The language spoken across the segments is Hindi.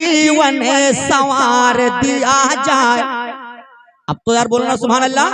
जीवन संवार दिया जाए। अब तो यार बोलना सुभान अल्लाह।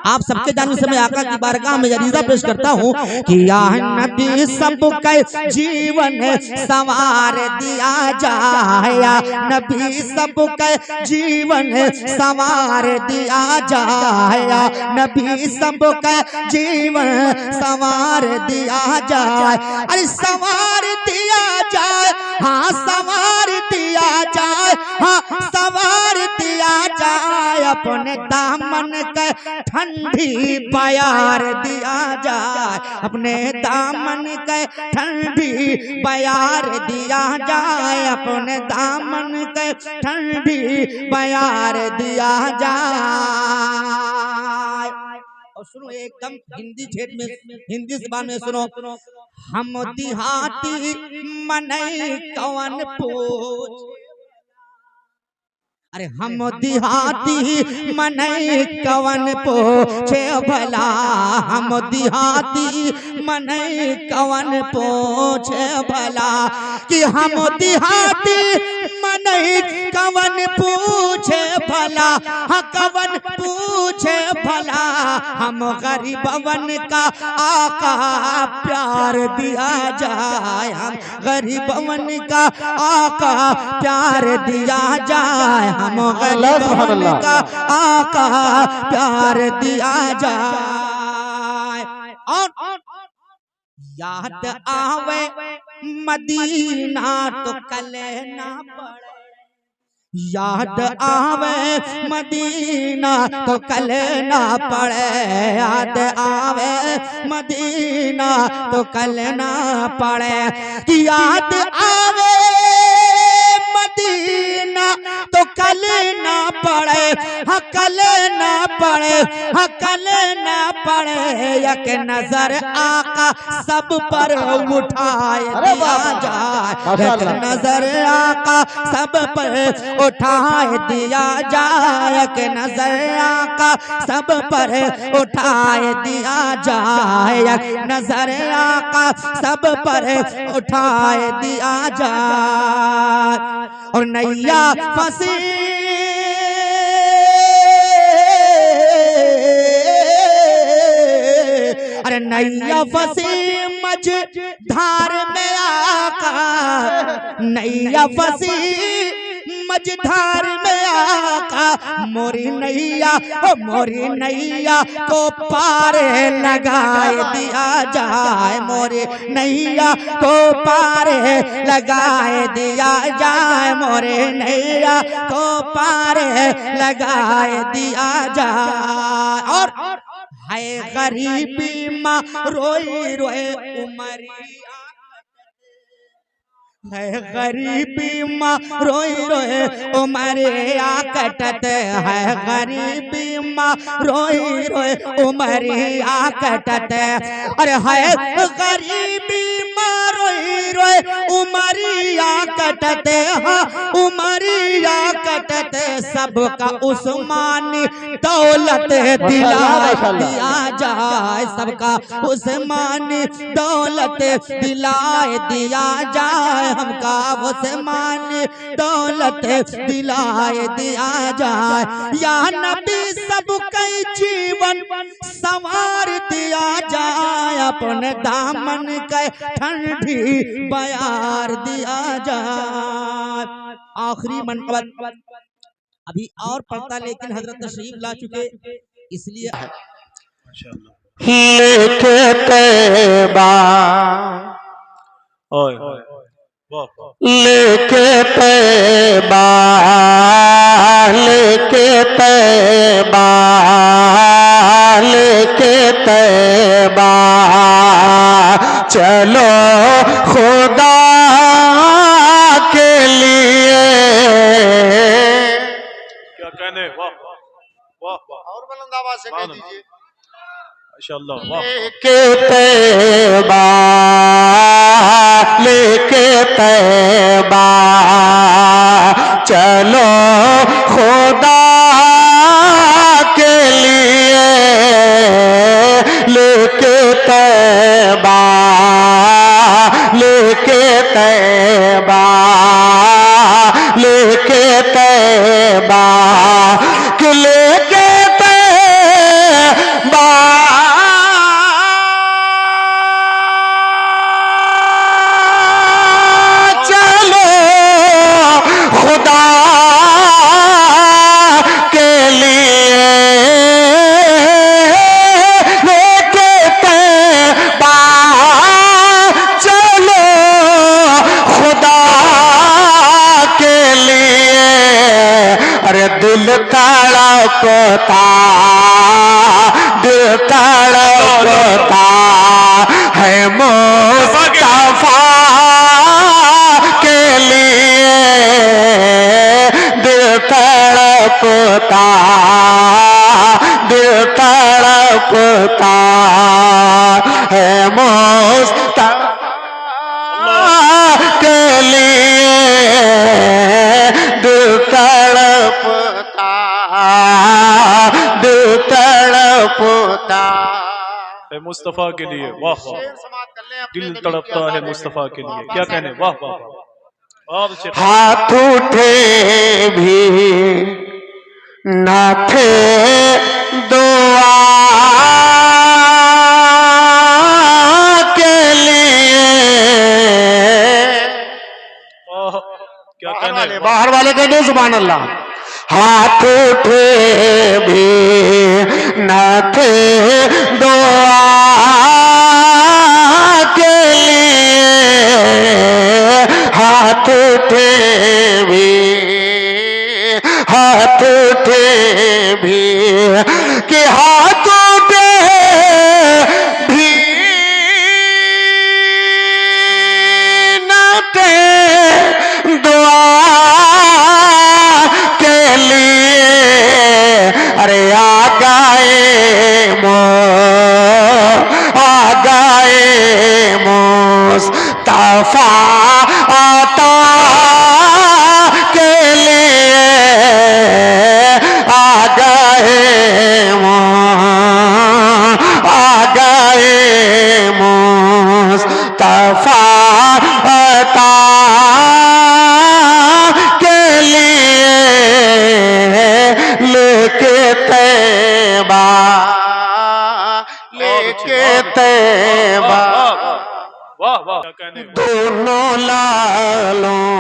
आप सबके जानने से मैं आका की बारगाह में अरीज़ा पेश करता हूँ कि या नबी सबके जीवन संवार दिया जाए, या नबी सबके जीवन संवार दिया जाए, या नबी सबके जीवन संवार दिया जाए। अरे संवार दिया जाए, हाँ संवार दिया जाए, हाँ संवार दिया जाए। अपने दामन के ठंडी प्यार दिया जाए, अपने दामन के ठंडी प्यार दिया जाए, अपने दामन के ठंडी प्यार दिया जाए। और सुनो एकदम हिंदी ठेठ में, हिंदी ज़बान में सुनो। हम देहाती मनई कवन पूछ, अरे हम देहाती मनई कवन पूछे भला, हम देहाती मनई कवन पूछे भला, कि हम देहाती मनई कवन पूछे भला, हाँ कवन पूछे भला। हम गरीबवन का आका प्यार दिया जाए, हम गरीबवन का आका प्यार दिया जाए, हम गरीबवन का आका प्यार दिया जाए। और याद आवे मदीना तो कले ना पड़े, याद आवे मदीना तो कल ना पड़े, याद आवे मदीना तो कल ना पड़े, याद आवे मदीना तो कल ना पड़े, हाँ कल ना पड़े, हाँ कल ना पड़े। एक नजर आका सब पर उठाए दिया जाए, एक नजर आका सब पर उठाए दिया जाए, एक नजर आका सब पर उठाए दिया जाए, एक नजर आका सब पर उठाए दिया जाए। और नैया फंसी अरे नैया फंसी मझधार में आका, नैया फंसी मझधार में आका, मोरी नैया ओ मोरी नैया को पार लगाए दिया जाए, मोरी नैया को पार लगाए दिया जाए, मोरे नैया को पार लगाए दिया जाए। और है गरीबी माँ रोई रोए उमरिया, है गरीबी माँ रोई रोए उमरिया कटत, है गरीबी माँ रोई रोए उमरिया कटत। अरे है गरीबी माँ रोई रोए उमरिया कटत, हाँ उमरिया कटत। सबका उस्मानी दौलत दिला दिया जाए, सबका उस्मानी दौलत दिलाए दिया जाए, हमका उस्मानी दौलत दिलाए दिया जाए। या नबी सबके जीवन संवार दिया जाए, अपने दामन के ठंडी प्यार दिया जाए। आखिरी मनकबत अभी और पढ़ता, लेकिन हजरत तशरीफ ला चुके इसलिए लेके तैबा लेके तैबा लेके तैबा लेके तैबा चलो खुदा के लिए। क्या कहने, वाह वाह वाह, और बुलंद आवाज से कह दीजिए माशाअल्लाह। लेके तैबा लेके तैबा चलो खुदा के लिए, लेके तैबा लेके तैबा ले तड़पता है मुस्तफा के लिए, दिल तड़पता है मुस्तफा के लिए, दिल तड़पता है मुस्तफा के लिए। वाह वाह, दिल तड़पता है मुस्तफा के लिए। क्या कहने, वाह वाह वाह। और हाथ उठे भी न थे दुआ के लिए, क्या कहने, बाहर वाले कहते सुभान अल्लाह। हाथ उठे भी न थे दुआ के लिए, हाथ उठे भी कि हाथ उठे भी न थे दुआ के लिए, अरे आ गए मुस्तफा आता के लिए, आ गए मुस्तफा आता के लिए, लेके तैबा वाह वाह। क्या कहने, दोनों लालों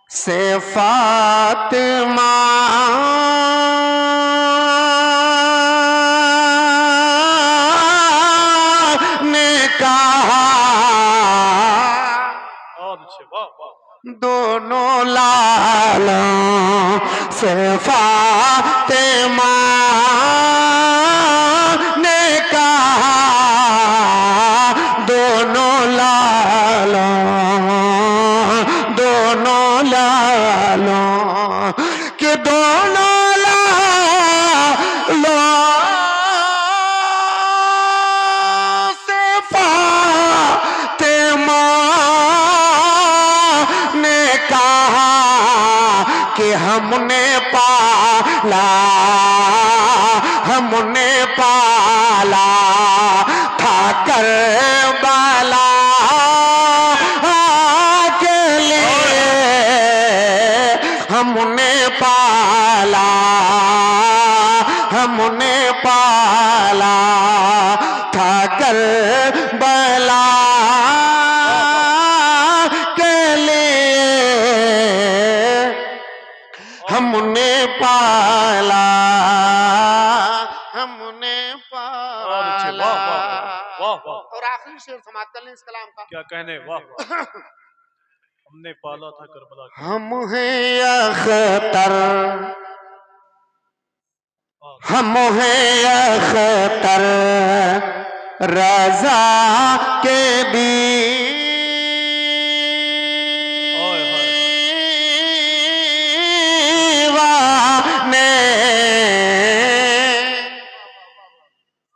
से फातिमा ने कहा, वाह वाह। दोनों लालों से फातिमा ने कहा, दोनों लालों कि दोनों लालों से फातिमा ने कहा कि हमने पाला था करबला के लिए, हमने पाला था करबला के लिए, हमने पाला वाह वाह। और आखिरी शेर समाप्त कर लें इस कलाम का। क्या कहने, वाह वाह। हमने पाला था करबला। हम हैं अख्तर, हम हैं अख्तर रजा के दीवाने,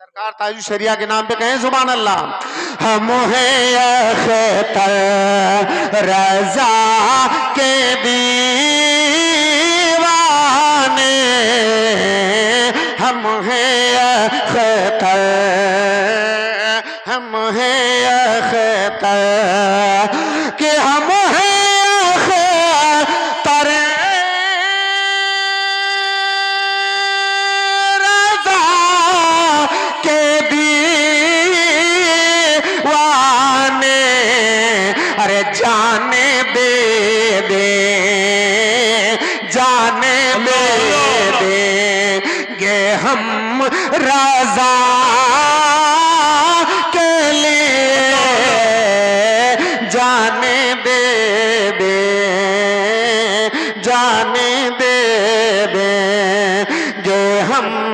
सरकार ताजु शरिया के नाम पे कहें सुभान अल्लाह। हम हैं अख्तर रजा के दीवाने, हम हैं अख्तर कि हम हैं अख्तर रजा के दीवाने, अरे जाने दे देंगे हम रजा के लिए, जाने दे हम